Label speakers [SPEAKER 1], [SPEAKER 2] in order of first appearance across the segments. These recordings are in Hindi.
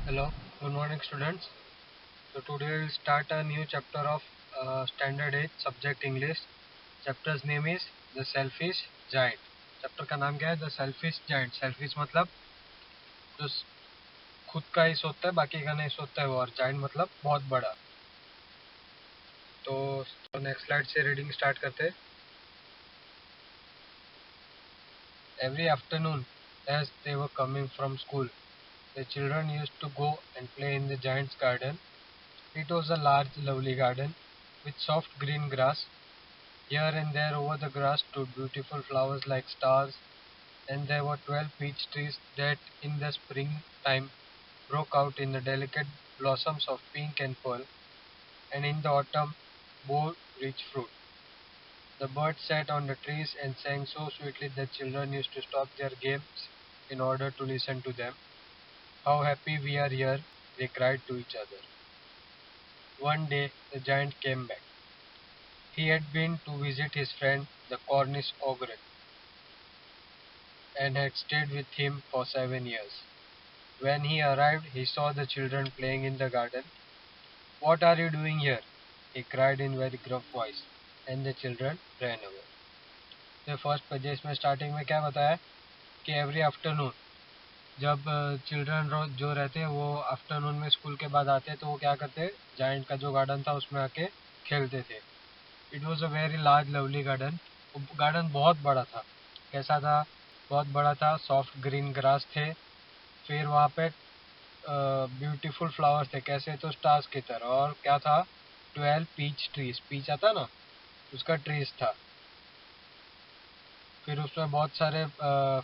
[SPEAKER 1] Hello, good morning students. So today we'll start a new chapter of Standard 8 subject English. Chapter's name is The Selfish Giant. Chapter का नाम क्या है? The Selfish Giant. Selfish मतलब जो खुद का ही सोचता है, बाकी का नहीं सोचता है वो, और giant मतलब बहुत बड़ा. तो नेक्स्ट स्लाइड से रीडिंग स्टार्ट करते हैं. Every afternoon as they were coming from school, the children used to go and play in the giant's garden. It was a large, lovely garden with soft green grass. Here and there over the grass stood beautiful flowers like stars, and there were 12 peach trees that in the springtime broke out in the delicate blossoms of pink and pearl, and in the autumn bore rich fruit. The birds sat on the trees and sang so sweetly that children used to stop their games in order to listen to them. How happy we are here, they cried to each other. One day the giant came back. He had been to visit his friend the Cornish ogre, and had stayed with him for 7 years. When he arrived, he saw the children playing in the garden. "What are you doing here?" he cried in very gruff voice, and the children ran away. तो फर्स्ट पेजेस में स्टार्टिंग में क्या बताया कि एवरी आफ्टरनून जब चिल्ड्रन जो रहते हैं वो आफ्टरनून में स्कूल के बाद आते हैं तो वो क्या करते, जाइंट का जो गार्डन था उसमें आके खेलते थे. It was a very large lovely garden. Garden बहुत बड़ा था. कैसा था? बहुत बड़ा था. सॉफ्ट ग्रीन ग्रास थे. फिर वहाँ पे ब्यूटीफुल फ्लावर्स थे. कैसे? तो स्टार्स की तरह. और क्या था? 12 पीच ट्रीज. पीच आता ना, उसका ट्रीज था. फिर उसमें बहुत सारे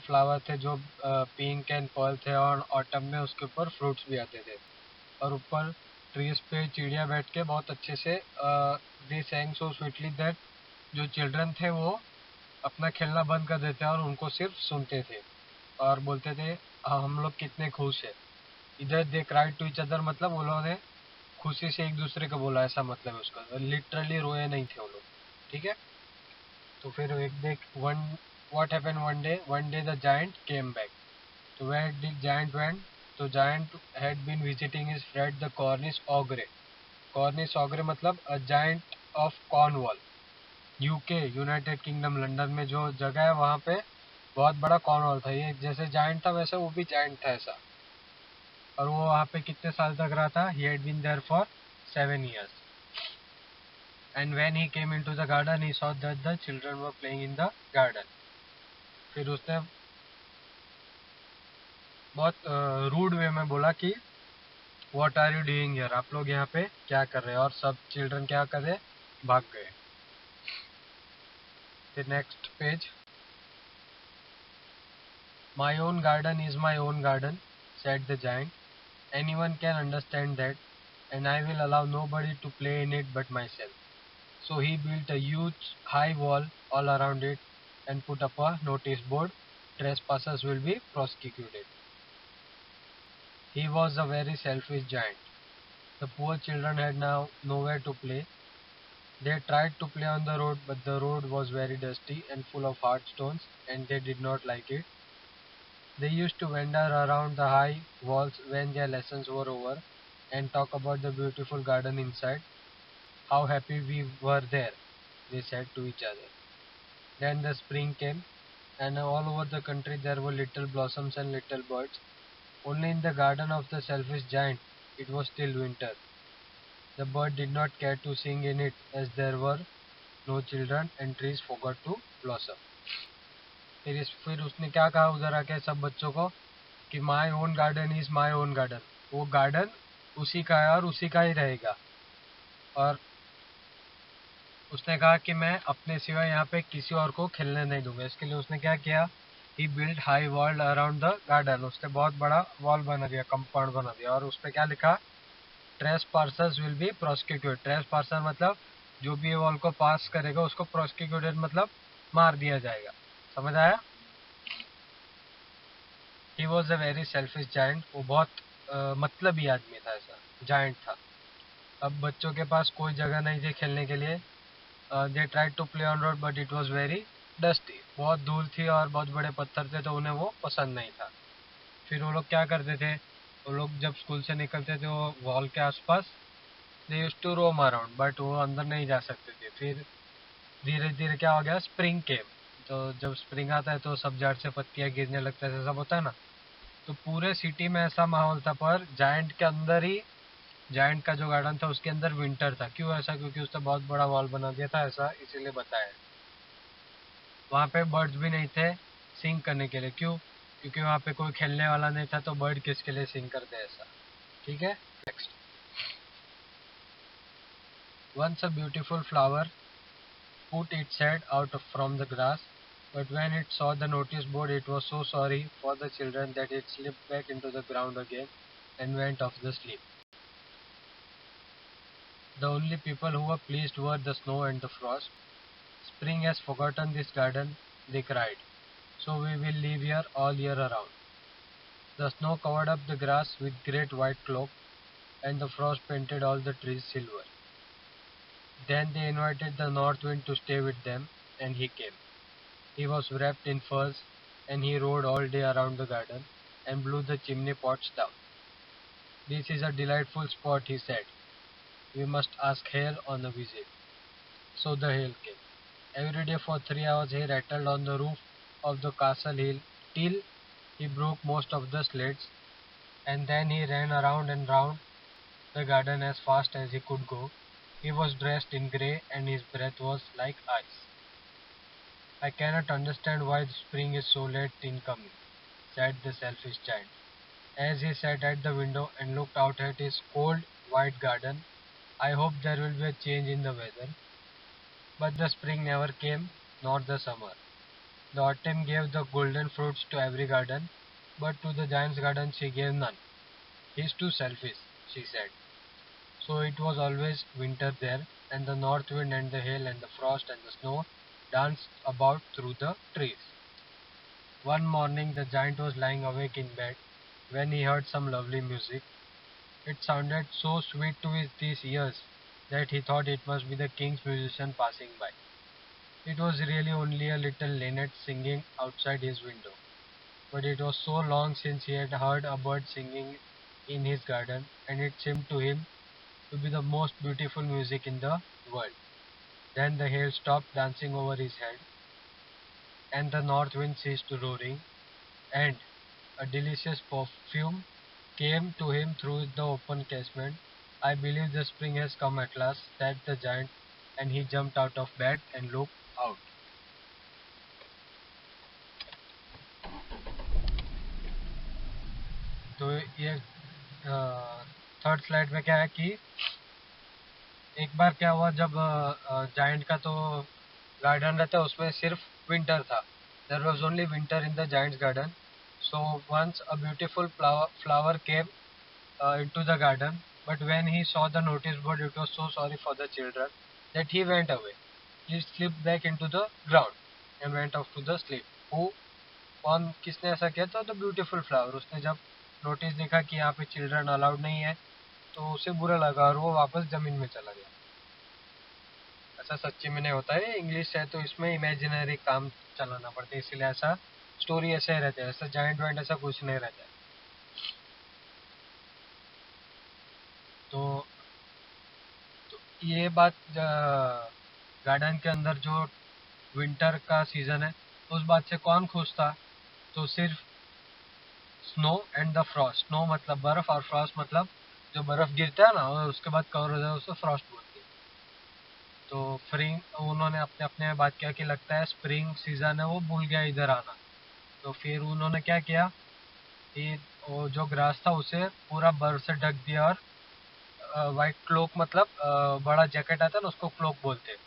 [SPEAKER 1] फ्लावर थे जो पिंक एंड पर्ल थे, और ऑटम में उसके ऊपर फ्रूट्स भी आते थे. और ऊपर ट्रीज पे चिड़िया बैठ के बहुत अच्छे से दे सैंग सो स्वीटली दैट जो चिल्ड्रन थे वो अपना खेलना बंद कर देते और उनको सिर्फ सुनते थे और बोलते थे हम लोग कितने खुश है. इधर they cried to each other मतलब वो लोगों ने खुशी से एक दूसरे को बोला, ऐसा मतलब है उसका. लिटरली रोए नहीं थे वो लोग. ठीक है. तो फिर एक देख one what happened one day the giant came back. तो वेयर डिड जायंट वेंट? तो giant had been visiting his friend the Cornish ogre. Cornish ogre मतलब a giant of Cornwall. UK, United Kingdom, London में जो जगह है वहाँ पे बहुत बड़ा कॉर्नवॉल था. ये जैसे जायंट था वैसे वो भी जायंट था ऐसा. और वो वहाँ पे कितने साल तक रहा था? He had been there for 7 years. And when he came into the garden, he saw that the children were playing in the garden. फिर उसने बहुत रूड वे में बोला कि What are you doing here? आप लोग यहाँ पे क्या कर रहे हैं? और सब चिल्ड्रन क्या कर रहे? भाग गए. फिर next page. My own garden is my own garden, said the giant. Anyone can understand that, and I will allow nobody to play in it but myself. So he built a huge high wall all around it and put up a notice board. Trespassers will be prosecuted. He was a very selfish giant. The poor children had now nowhere to play. They tried to play on the road, but the road was very dusty and full of hard stones, and they did not like it. They used to wander around the high walls when their lessons were over and talk about the beautiful garden inside. How happy we were there, they said to each other. Then the spring came, and all over the country there were little blossoms and little birds. Only in the garden of the selfish giant it was still winter. The bird did not care to sing in it as there were no children and trees forgot to blossom. फिर उसने क्या कहा उधर आके सब बच्चों को कि my own garden is my own garden. वो गार्डन उसी का है और उसी का ही रहेगा. और उसने कहा कि मैं अपने सिवा यहाँ पे किसी और को खेलने नहीं दूंगा. इसके लिए उसने क्या किया? He build high wall around the garden. उसने बहुत बड़ा वॉल बना दिया, कंपाउंड बना दिया. और उसपे क्या लिखा? Trace parsers will be prosecuted. Trace parser मतलब जो भी ये वॉल को पास करेगा उसको प्रोसिक्यूटेड मतलब मार दिया जाएगा. समझ आया? He was a very selfish giant. वो बहुत मतलबी आदमी था, ऐसा जायंट था. अब बच्चों के पास कोई जगह नहीं थी खेलने के लिए. They tried to play on road but it was very dusty. बहुत धूल थी और बहुत बड़े पत्थर थे तो उन्हें वो पसंद नहीं था. फिर वो लोग क्या करते थे? वो लोग जब स्कूल से निकलते थे वो वॉल के आसपास they used to roam around, but वो अंदर नहीं जा सकते थे। फिर धीरे धीरे क्या हो गया, स्प्रिंग केम। तो जब स्प्रिंग आता है तो सब जड़ से पत्तियां गिरने लगता है, सब होता है ना। तो पूरे सिटी में ऐसा माहौल था, पर जायंट के अंदर ही, जायंट का जो गार्डन था उसके अंदर विंटर था। क्यों ऐसा? क्योंकि उसने बहुत बड़ा वॉल बना दिया था, ऐसा इसीलिए बताया। वहाँ पे बर्ड्स भी नहीं थे सिंग करने के लिए। क्यों? क्योंकि वहाँ पे कोई खेलने वाला नहीं था, तो बर्ड किसके लिए सिंग करते ऐसा। ठीक है, next. Once a beautiful flower put its head out from the grass, but when it saw the notice board, it was so sorry for the children that it slipped back into the ground again and went off the sleep. The only people who were pleased were the snow and the frost. Spring has forgotten this garden, they cried, so we will live here all year around. The snow covered up the grass with great white cloak, and the frost painted all the trees silver. Then they invited the north wind to stay with them, and he came. He was wrapped in furs, and he rode all day around the garden and blew the chimney pots down. This is a delightful spot, he said. We must ask Hale on a visit. So the Hale came. Every day for 3 hours he rattled on the roof of the castle hill till he broke most of the slates, and then he ran around and round the garden as fast as he could go. He was dressed in grey, and his breath was like ice. I cannot understand why the spring is so late in coming, said the selfish giant, as he sat at the window and looked out at his cold, white garden. I hope there will be a change in the weather. But the spring never came, nor the summer. The autumn gave the golden fruits to every garden, but to the giant's garden she gave none. He's too selfish, she said. So it was always winter there, and the north wind and the hail and the frost and the snow danced about through the trees. One morning the giant was lying awake in bed when he heard some lovely music. It sounded so sweet to his ears that he thought it must be the king's musician passing by. It was really only a little linnet singing outside his window, but it was so long since he had heard a bird singing in his garden, and it seemed to him to be the most beautiful music in the world. Then the hail stopped dancing over his head, and the north wind ceased roaring, and a delicious perfume came to him through the open casement. I believe the spring has come at last, said the giant, and he jumped out of bed and looked out. तो ये थर्ड स्लाइड में क्या है कि एक बार क्या हुआ, जब जायंट का तो गार्डन रहता है उसमें सिर्फ विंटर था. There was only winter in the giant's garden. So once a beautiful flower came into the garden, but when he saw the notice board, it was so sorry for the children that he went away. He slipped back into the ground and went off to the sleep. Who? कौन, किसने ऐसा किया था? The beautiful flower. उसने जब नोटिस देखा कि यहाँ पे चिल्ड्रन अलाउड नहीं है, तो उसे बुरा लगा और वो वापस जमीन में चला गया. ऐसा सच्ची में नहीं होता है, इंग्लिश है तो इसमें इमेजिनरी काम चलाना पड़ता है, इसीलिए ऐसा स्टोरी ऐसे ही रहते हैं. ऐसा जाइंट वाइंट ऐसा कुछ नहीं रहता है. तो, तो ये बात गार्डन के अंदर जो विंटर का सीजन है उस बात से कौन खुश था? तो सिर्फ snow and the Frost. Snow मतलब बर्फ और फ्रॉस्ट मतलब जो बर्फ गिरता है ना और उसके बाद कवर हो जाए उसे फ्रॉस्ट बोलते हैं. तो फ्रिंग उन्होंने अपने अपने में बात किया कि लगता है स्प्रिंग सीजन है वो भूल गया इधर आना. तो फिर उन्होंने क्या किया कि वो जो ग्रास था उसे पूरा बर्फ से ढक दिया, और वाइट क्लोक मतलब बड़ा जैकेट आता है ना उसको क्लोक बोलते हैं.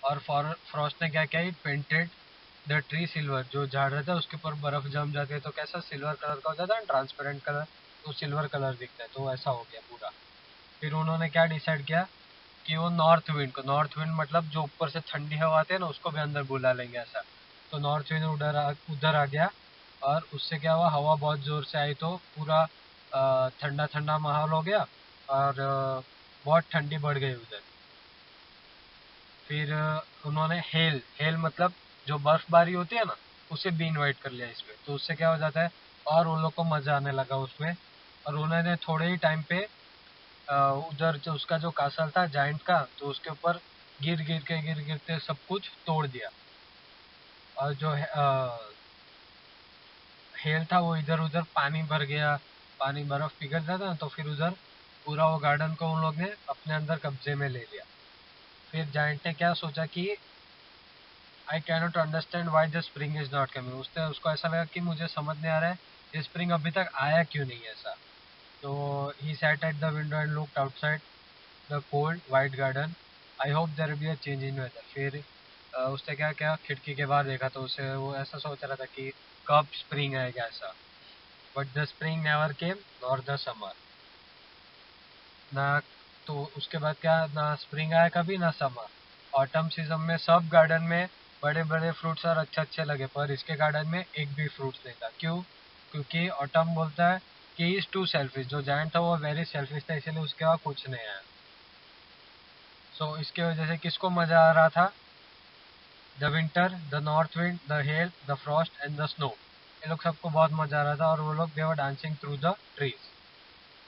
[SPEAKER 1] और फ्रॉस्ट ने क्या किया, it painted the tree silver. जो झाड़ रहता है उसके ऊपर बर्फ जम जाती है तो कैसा सिल्वर कलर का हो जाता है, ट्रांसपेरेंट कलर, तो सिल्वर कलर दिखता है. तो ऐसा हो गया पूरा. फिर उन्होंने क्या डिसाइड किया कि वो नॉर्थ विंड को, नॉर्थ विंड मतलब जो ऊपर से ठंडी हवा आती है ना उसको भी अंदर बुला लेंगे ऐसा. तो नॉर्थ विंड उधर आ गया, और उससे क्या हुआ, हवा बहुत जोर से आई तो पूरा ठंडा ठंडा माहौल हो गया, और बहुत ठंडी बढ़ गई उधर. फिर उन्होंने हेल, हेल मतलब जो बर्फबारी होती है ना उसे भी इनवाइट कर लिया इसमें। तो उससे क्या हो जाता है, और उन लोग को मजा आने लगा उसमें, और उन्होंने थोड़े ही टाइम पे उधर जो उसका जो कासल था जाइंट का, तो उसके ऊपर गिर गिरते सब कुछ तोड़ दिया। और जो हेल था वो इधर उधर पानी भर गया, पानी बर्फ पिघल जाता ना, तो फिर उधर पूरा वो गार्डन को उन लोग ने अपने अंदर कब्जे में ले लिया। फिर जाइंट ने क्या सोचा कि I cannot understand why the spring is not coming. उसको ऐसा लगा कि मुझे समझ नहीं आ रहा है ये स्प्रिंग अभी तक आया क्यों नहीं है ऐसा। तो he sat at the window and looked outside the cold white garden. I hope there be a change in weather. फिर उसने क्या क्या खिड़की के बाहर देखा, तो उसे वो ऐसा सोच रहा था कि कब स्प्रिंग आएगा ऐसा। But the spring never came nor the summer. ना, तो उसके बाद क्या, ना स्प्रिंग आया कभी ना समर। ऑटम सीजन में सब गार्डन में बड़े बड़े फ्रूट्स और अच्छे अच्छे लगे, पर इसके गार्डन में एक भी फ्रूट्स नहीं था। क्यों? क्योंकि ऑटम बोलता है कि इज टू सेल्फिश। जो जायंट था वो वेरी सेल्फिश था, इसीलिए उसके वहाँ कुछ नहीं आया। सो इसके वजह से किसको मजा आ रहा था? The winter, the north wind, the hell, the Frost and the snow. ये लोग सबको बहुत मजा आ रहा था, और वो लोग they were dancing through the trees.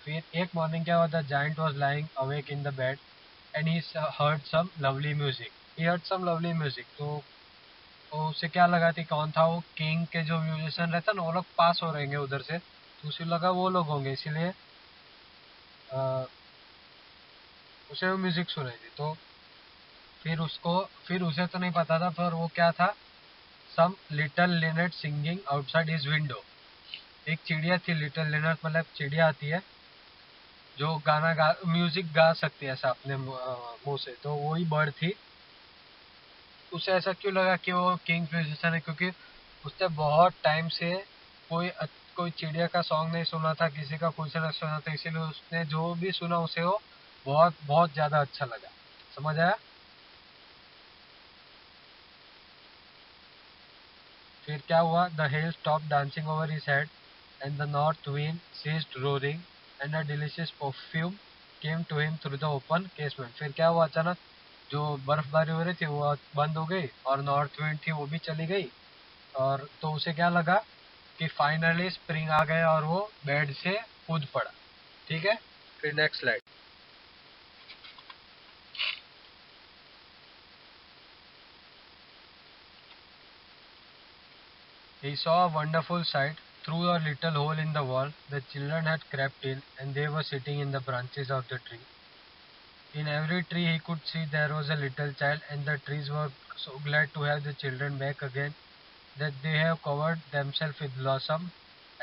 [SPEAKER 1] फिर एक मॉर्निंग क्या हुआ, the giant was lying awake in the bed and he heard some lovely music. He heard some lovely music. तो उसे क्या लगा कि कौन था वो, किंग के जो म्यूजिशियन रहता ना, वो लोग पास हो रहेंगे उधर से, तो उसे लगा वो लोग होंगे, इसीलिए अ, उसे वो म्यूजिक सुनाई दी। तो फिर उसे तो नहीं पता था, पर वो क्या था, some little linnet singing outside his window. एक चिड़िया थी, लिटिल लिनेट मतलब चिड़िया आती है जो म्यूजिक गा सकती है ऐसा अपने मुंह से, तो वही बर्ड थी। उसे ऐसा क्यों लगा कि वो किंग्स म्यूजिशियन है, क्योंकि उसने बहुत टाइम से कोई कोई चिड़िया का सॉन्ग नहीं सुना था, किसी का कुछ नहीं सुना था, इसीलिए उसने जो भी सुना उसे वो बहुत बहुत ज्यादा अच्छा लगा। समझ आया? फिर क्या हुआ, the hill stop dancing over his head and the north wind ceased roaring and a delicious perfume came to him through the open casement। फिर क्या हुआ, अचानक जो बर्फबारी हो रही थी वो बंद हो गई, और नॉर्थ विंड थी वो भी चली गई। और तो उसे क्या लगा कि फाइनली स्प्रिंग आ गया, और वो बेड से कूद पड़ा। ठीक है, फिर next slide. He saw a wonderful sight. Through a little hole in the wall, the children had crept in and they were sitting in the branches of the tree. In every tree he could see there was a little child, and the trees were so glad to have the children back again that they have covered themselves with blossom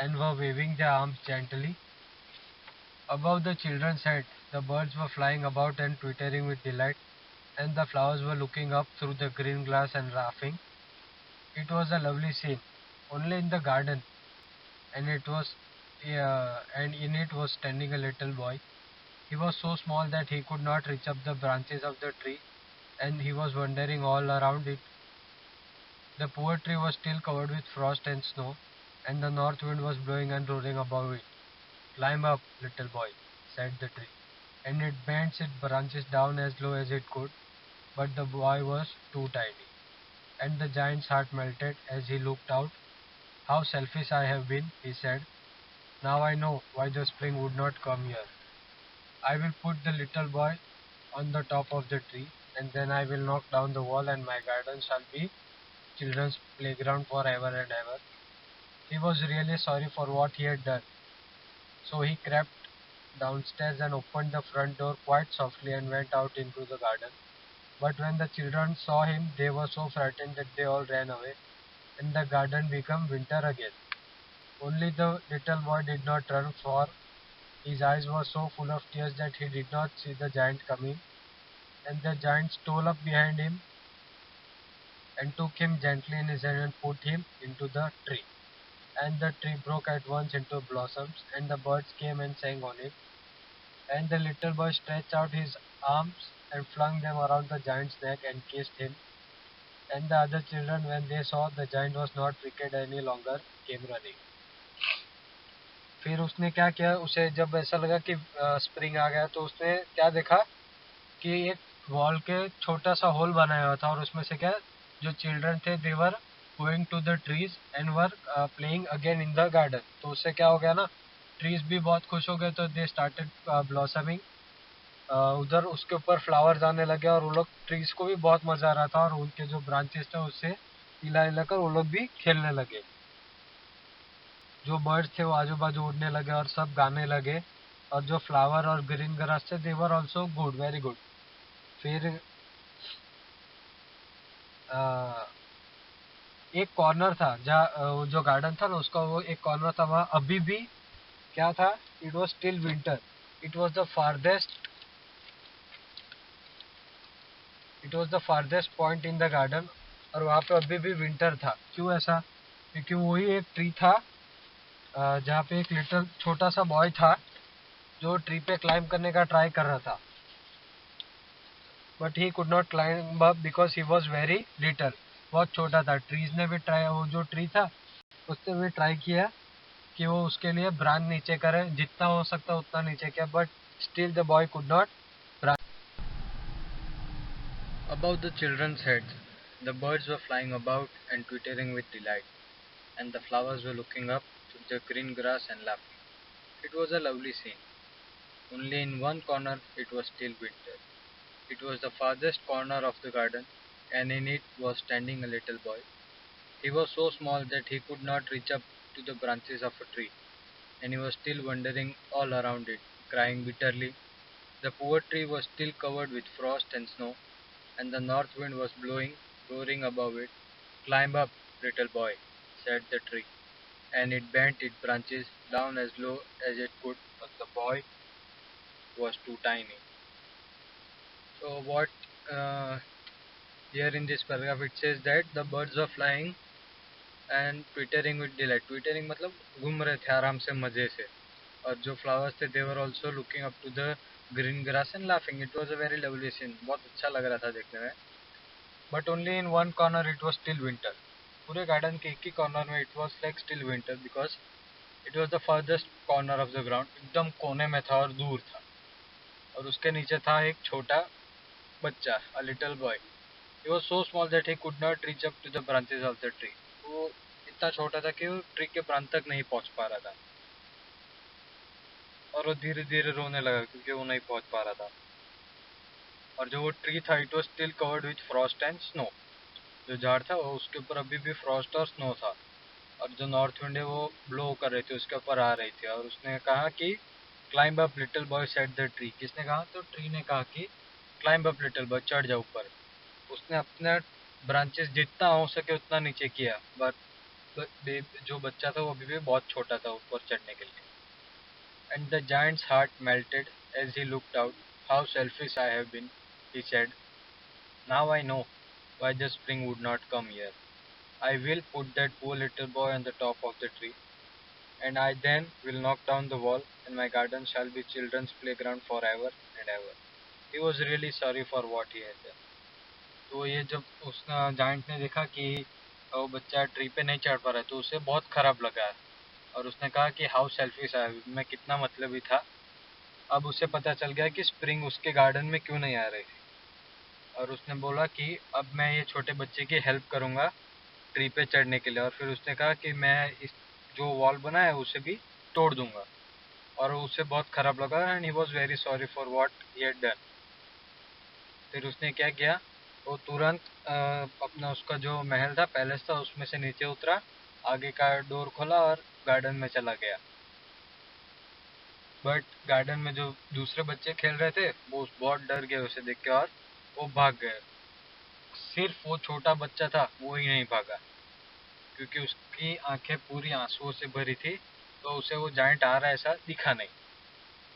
[SPEAKER 1] and were waving their arms gently. Above the children's head, the birds were flying about and twittering with delight, and the flowers were looking up through the green glass and laughing. It was a lovely scene, only in the garden, and in it was standing a little boy. He was so small that he could not reach up the branches of the tree, and he was wandering all around it. The poor tree was still covered with frost and snow, and the north wind was blowing and roaring above it. Climb up, little boy, said the tree, and it bent its branches down as low as it could, but the boy was too tiny. And the giant's heart melted as he looked out. How selfish I have been, he said. Now I know why the spring would not come here. I will put the little boy on the top of the tree, and then I will knock down the wall, and my garden shall be children's playground forever and ever. He was really sorry for what he had done, so he crept downstairs and opened the front door quite softly and went out into the garden. But when the children saw him, they were so frightened that they all ran away, and the garden became winter again. Only the little boy did not run, for his eyes were so full of tears that he did not see the giant coming. And the giant stole up behind him and took him gently in his hand and put him into the tree. And the tree broke at once into blossoms, and the birds came and sang on it. And the little boy stretched out his arms and flung them around the giant's neck and kissed him. And the other children, when they saw the giant was not wicked any longer, came running. फिर उसने क्या किया, उसे जब ऐसा लगा कि स्प्रिंग आ गया, तो उसने क्या देखा कि एक वॉल के छोटा सा होल बनाया हुआ था, और उसमें से क्या, जो चिल्ड्रन थे they were going to the trees and were playing again in the garden. तो उससे क्या हो गया ना, ट्रीज भी बहुत खुश हो गए, तो दे स्टार्टेड ब्लॉसमिंग। उधर उसके ऊपर फ्लावर्स आने लगे और वो लोग, ट्रीज को भी बहुत मजा आ रहा था और उनके जो ब्रांचेस थे उससे हिला हिला कर वो लोग भी खेलने लगे। जो बर्ड्स थे वो आजू बाजू उड़ने लगे और सब गाने लगे। और जो फ्लावर और ग्रीन ग्रास थे, they were also good, very good. फिर एक कॉर्नर था जहाँ वो जो गार्डन था ना, उसका वो एक कॉर्नर था, वहाँ अभी भी क्या था, it was still winter. It was the farthest it was the farthest point in the garden. और वहाँ पे अभी भी विंटर था। क्यों ऐसा? क्योंकि वही एक ट्री था जहाँ पे एक लिटिल छोटा सा बॉय था जो ट्री पे क्लाइंब करने का ट्राई कर रहा था, but he could not climb up because he was very little. बहुत छोटा था। ट्रीज ने भी ट्राई, वो जो ट्री था उसने भी ट्राई किया कि वो उसके लिए ब्रांच नीचे करे, जितना हो सकता उतना नीचे किया, but still the boy could not branch. Above the children's heads, the birds were flying about and twittering with delight, and the flowers were looking up to the green grass and laughing. It was a lovely scene. Only in one corner it was still winter. It was the farthest corner of the garden, and in it was standing a little boy. He was so small that he could not reach up to the branches of a tree, and he was still wandering all around it, crying bitterly. The poor tree was still covered with frost and snow, and the north wind was blowing, roaring above it. "Climb up, little boy," said the tree, and it bent its branches down as low as it could, but the boy was too tiny. So what uh, here in this paragraph it says that the birds were flying and twittering with delight. Twittering मतलब घूम रहे थे आराम से मजे से, और जो फ्लावर्स थे they were also looking up to the green grass and laughing. It was a very lovely scene. बहुत अच्छा लग रहा था देखने में. But only in one corner it was still winter. पूरे गार्डन के एक ही कॉर्नर में it was like still winter because it was the furthest corner of the ground. एकदम कोने में था और दूर था, और उसके नीचे था एक छोटा बच्चा, a little boy. He was so small that he could not reach up to the branches of the tree. वो इतना छोटा था कि वो ट्री के ब्रांच तक नहीं पहुंच पा रहा था, और वो धीरे धीरे रोने लगा क्योंकि वो नहीं पहुंच पा रहा था। और जो वो ट्री था it was still covered with Frost and snow. जो झाड़ था वो उसके ऊपर अभी भी फ्रॉस्ट और स्नो था, और जो नॉर्थ विंड है वो ब्लो कर रही थी उसके ऊपर आ रही थी। और उसने कहा कि climb up little boy said the tree. किसने कहा? तो ट्री ने कहा कि क्लाइंब अप लिटिल बॉय, चढ़ जा ऊपर। उसने अपने ब्रांचेस जितना हो सके उतना नीचे किया, बट जो बच्चा था वो अभी भी बहुत छोटा था ऊपर चढ़ने के लिए। And the giant's heart melted as he looked out. "How selfish I have been," he said. "Now I know why the spring would not come here. I will put that poor little boy on the top of the tree, and I then will knock down the wall, and my garden shall be children's playground forever and ever." He was really sorry for what he had done. तो ये जब उस जायंट ने देखा कि वो बच्चा ट्री पे नहीं चढ़ पा रहा है, तो उसे बहुत खराब लगा, और उसने कहा कि हाउ सेल्फिश है, मैं कितना मतलबी था। अब उसे पता चल गया कि स्प्रिंग उसके गार्डन में क्यों नहीं आ रही थी, और उसने बोला कि अब मैं ये छोटे बच्चे की हेल्प करूंगा ट्री पे चढ़ने के लिए। और फिर उसने कहा कि मैं इस जो वॉल बना है उसे भी तोड़ दूंगा, और उसे बहुत खराब लगा and he was very sorry for what he had done. फिर उसने क्या किया, वो तुरंत अपना उसका जो महल था, पैलेस था, उसमें से नीचे उतरा, आगे का डोर खोला और गार्डन में चला गया। बट गार्डन में जो दूसरे बच्चे खेल रहे थे वो बहुत डर गए उसे देख के, और वो भाग गए। सिर्फ वो छोटा बच्चा था वो ही नहीं भागा, क्योंकि उसकी आंखें पूरी आंसुओं से भरी थी, तो उसे वो जायंट आ रहा है ऐसा दिखा नहीं।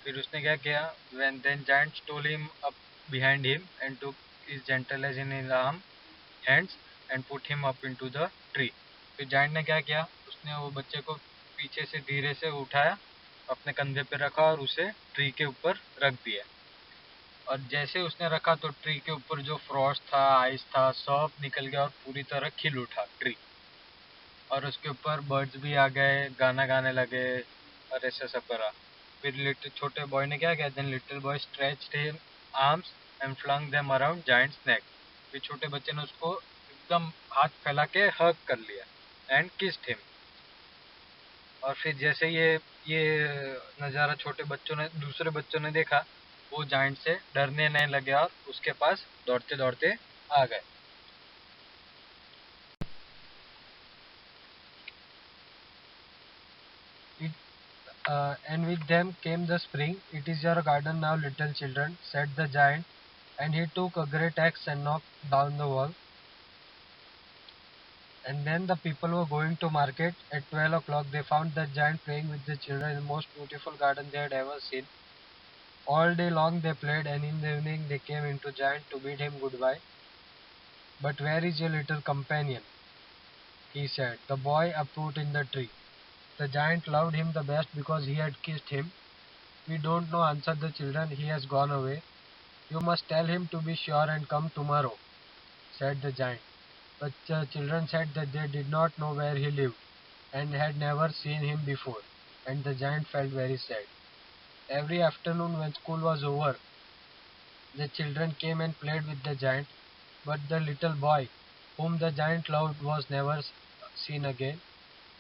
[SPEAKER 1] फिर उसने क्या किया, when then giant stole him up behind him and took his gentle as in his arm hands and put him up into the tree. फिर जायंट ने क्या किया, उसने वो बच्चे को पीछे से धीरे से उठाया, अपने कंधे पे रखा और उसे ट्री के ऊपर रख दिया। और जैसे उसने रखा तो ट्री के ऊपर जो फ्रॉस्ट था, आइस था, सब निकल गया और पूरी तरह खिल उठा ट्री। और उसके ऊपर बर्ड्स भी आ गए, गाना गाने लगे, और ऐसा सब करा। फिर लिटिल छोटे बॉय ने क्या किया, then little boy stretched him arms and flung them around giant's neck. फिर छोटे बच्चे ने उसको
[SPEAKER 2] एकदम हाथ फैला के हग कर लिया एंड किस्ड हिम। और फिर जैसे ये नज़ारा छोटे बच्चों ने दूसरे बच्चों ने देखा, वो जायंट से डरने नहीं लगे और उसके पास दौड़ते दौड़ते आ गए।
[SPEAKER 1] It, and with them came the spring. It is your garden now, little children, said the giant, and he took a great axe and knocked down the wall. And then the people were going to market. At 12 o'clock, they found the giant playing with the children in the most beautiful garden they had ever seen. All day long they played, and in the evening they came into giant to bid him goodbye. But where is your little companion? He said. The boy uproot in the tree. The giant loved him the best because he had kissed him. We don't know, answered the children. He has gone away. You must tell him to be sure and come tomorrow, said the giant. But the children said that they did not know where he lived and had never seen him before, and the giant felt very sad. Every afternoon when school was over, the children came and played with the giant, but the little boy, whom the giant loved, was never seen again.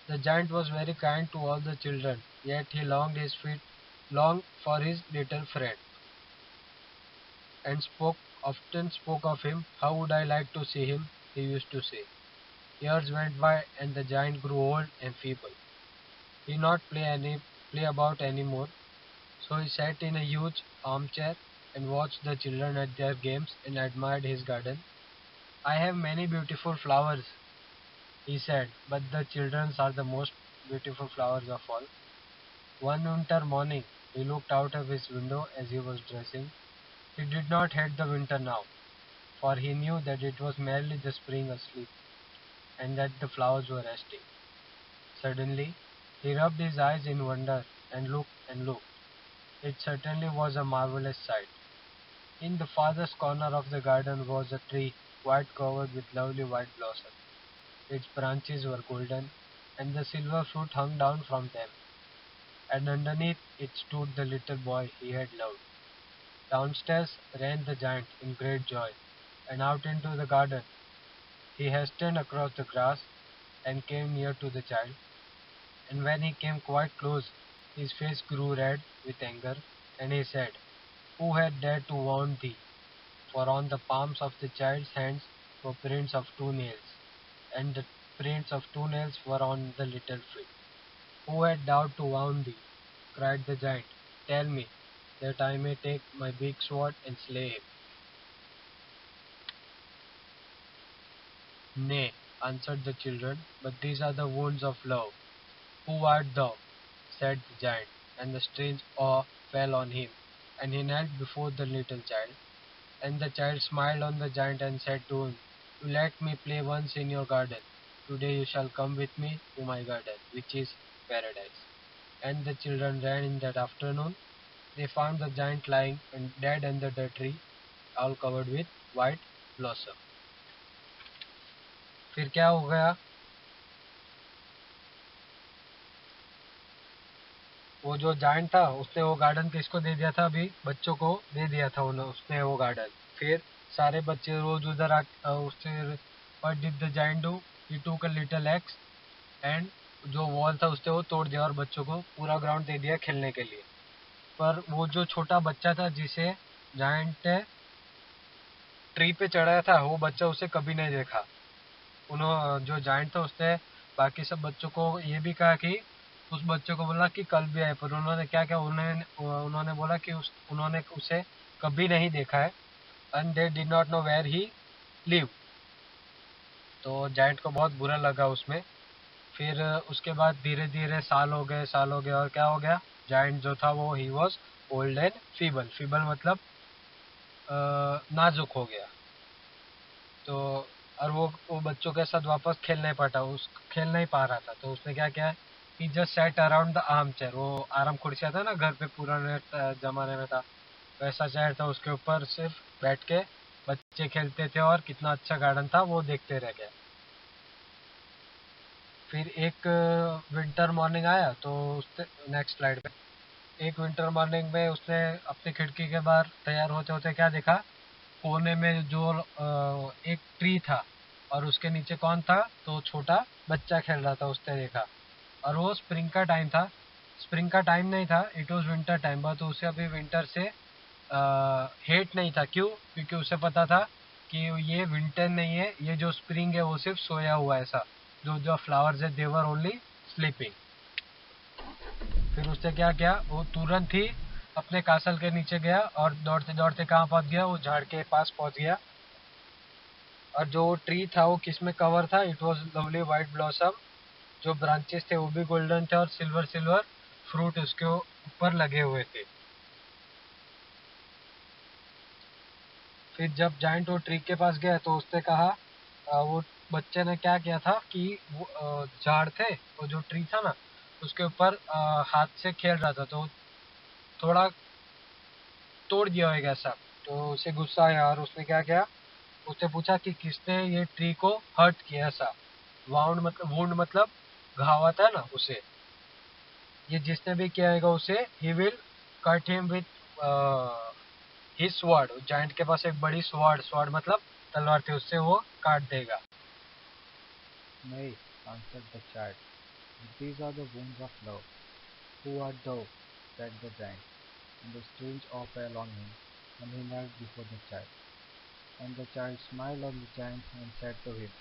[SPEAKER 1] The giant was very kind to all the children, yet he longed for his little friend, and often spoke of him. How would I like to see him? He used to say. Years went by, and the giant grew old and feeble. He did not play about any more, so he sat in a huge armchair and watched the children at their games and admired his garden. I have many beautiful flowers, he said, but the children's are the most beautiful flowers of all. One winter morning, he looked out of his window as he was dressing. He did not hate the winter now, for he knew that it was merely the spring asleep, and that the flowers were resting. Suddenly, he rubbed his eyes in wonder and looked and looked. It certainly was a marvelous sight. In the farthest corner of the garden was a tree quite covered with lovely white blossoms. Its branches were golden, and the silver fruit hung down from them. And underneath it stood the little boy he had loved. Downstairs ran the giant in great joy, and out into the garden. He hastened across the grass and came near to the child, and when he came quite close, his face grew red with anger, and he said, Who had dared to wound thee? For on the palms of the child's hands were prints of 2 nails, and the prints of 2 nails were on the little feet. Who had dared to wound thee? Cried the giant. Tell me, that I may take my big sword and slay him. Nay, answered the children, but these are the wounds of love. Who art thou? Said the giant, and the strange awe fell on him, and he knelt before the little child. And the child smiled on the giant and said to him, You let me play once in your garden. Today you shall come with me to my garden, which is paradise. And the children ran in that afternoon. They found the giant lying and dead under the tree, all covered with white blossom. फिर क्या हो गया? वो जो जायंट था उसने वो गार्डन किसको दे दिया था? अभी बच्चों को दे दिया था उसने वो गार्डन। फिर सारे बच्चे रोज उधर उससे what did the giant do? He took a little axe and जो वॉल था उसने वो तोड़ दिया और बच्चों को पूरा ग्राउंड दे दिया खेलने के लिए। पर वो जो छोटा बच्चा था जिसे जायंट ने ट्री पे चढ़ाया था, वो बच्चा उसे कभी नहीं देखा। जो जायंट था उसने बाकी सब बच्चों को ये भी कहा कि उस बच्चे को बोला कि कल भी आए, पर उन्होंने क्या क्या उन्होंने बोला कि उन्होंने उसे कभी नहीं देखा है, and they did not know where he live. तो जायंट को बहुत बुरा लगा उसमें। फिर उसके बाद धीरे धीरे साल हो गए और क्या हो गया? जायंट जो था वो he was old and feeble. Feeble मतलब नाजुक हो गया। तो और वो बच्चों के साथ वापस खेल नहीं पा रहा था। तो उसने क्या किया? He just sat around the armchair. वो आराम कुर्सियाँ था ना घर पे पुराने जमाने में था, वैसा चेयर था, उसके ऊपर सिर्फ बैठ के बच्चे खेलते थे और कितना अच्छा गार्डन था वो देखते रह गए। फिर एक विंटर मॉर्निंग आया तो उसने नेक्स्ट स्लाइड पे एक विंटर मॉर्निंग में उसने अपनी खिड़की के बाहर तैयार होते होते क्या देखा? कोने में जो एक ट्री था और उसके नीचे कौन था, तो छोटा बच्चा खेल रहा था, उसने देखा। और वो स्प्रिंग का टाइम था, स्प्रिंग का टाइम नहीं था, it was winter time, but उसे अभी विंटर से हेट नहीं था। क्यों? क्योंकि उसे पता था कि ये विंटर नहीं है, ये जो स्प्रिंग है वो सिर्फ सोया हुआ है। ऐसा जो जो फ्लावर्स है देवर ओनली स्लीपिंग। फिर उसने क्या किया, वो तुरंत ही अपने कासल के नीचे गया और दौड़ते दौड़ते कहाँ पहुंच गया, वो झाड़ के पास पहुंच गया। और जो ट्री था वो किस में कवर था, it was lovely white blossom. जो ब्रांचेस थे वो भी गोल्डन थे और सिल्वर सिल्वर फ्रूट उसके ऊपर लगे हुए थे। फिर जब जाइंट वो ट्री के पास गया तो उसने कहा, वो बच्चे ने क्या किया था कि वो झाड़ थे, वो जो ट्री था ना उसके ऊपर हाथ से खेल रहा था, तो थोड़ा तोड़ दिया होगा सब। तो उसे गुस्सा आया और उसने क्या किया, उससे पूछा कि किसने ये ट्री को हर्ट किया। ऐसा वाउंड मतलब, वुंड मतलब घाव आता है ना उसे, ये जिसने भी किया होगा उसे he will cut him with his sword. Giant के पास एक बड़ी स्वॉर्ड, स्वॉर्ड मतलब तलवार थी, उससे वो काट देगा।
[SPEAKER 3] Nay, answered the child, these are the wounds of love. Who art thou? Said the giant, and a strange awe fell on him, and he knelt before the child. And the child smiled on the giant and said to him,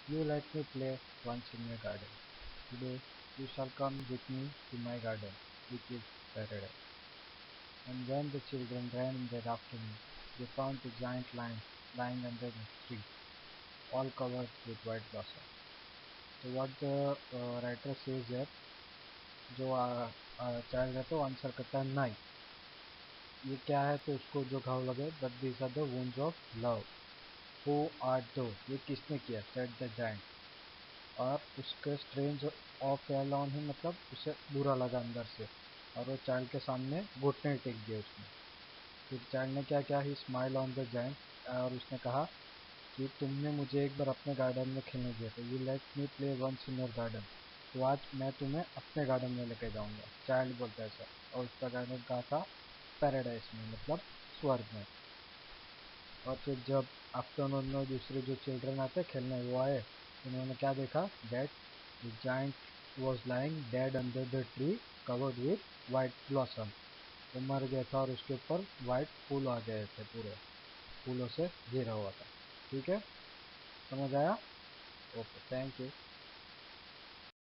[SPEAKER 3] You let me play once in your garden. Today you shall come with me to my garden, which is paradise. And when the children ran in that afternoon, they found the giant lying under the tree, all covered with white blossom. So what the writer says here, जो चाइल्ड है तो आंसर करता है नहीं, ये क्या है, तो उसको जो घाव लगे, but these are the wounds of love. Who are thou, ये किसने किया, सेड द जाइंट। और उसके strange awe fell on him मतलब उसे बुरा लगा अंदर से, और वो चाइल्ड के सामने घुटने टेक दिए उसने। फिर चाइल्ड ने क्या किया, ही स्माइल ऑन द जाइंट, और उसने कहा कि तुमने मुझे एक बार अपने गार्डन में खेलने दिया था, you let me play once in your garden, तो आज मैं तुम्हें अपने गार्डन में लेके जाऊंगा। चाइल्ड बोलता है ऐसा, और उसका गार्डन कहा था पैराडाइज में, मतलब स्वर्ग में। और फिर जब आफ्टरनून में दूसरे जो चिल्ड्रन आते खेलने वो आए, उन्होंने क्या देखा, that the giant was lying dead under the tree covered with white blossom. वो मर गया था और उसके ऊपर वाइट फूल आ गए थे, पूरे फूलों से घिरा हुआ था। ठीक है, समझ आया? Okay, thank you.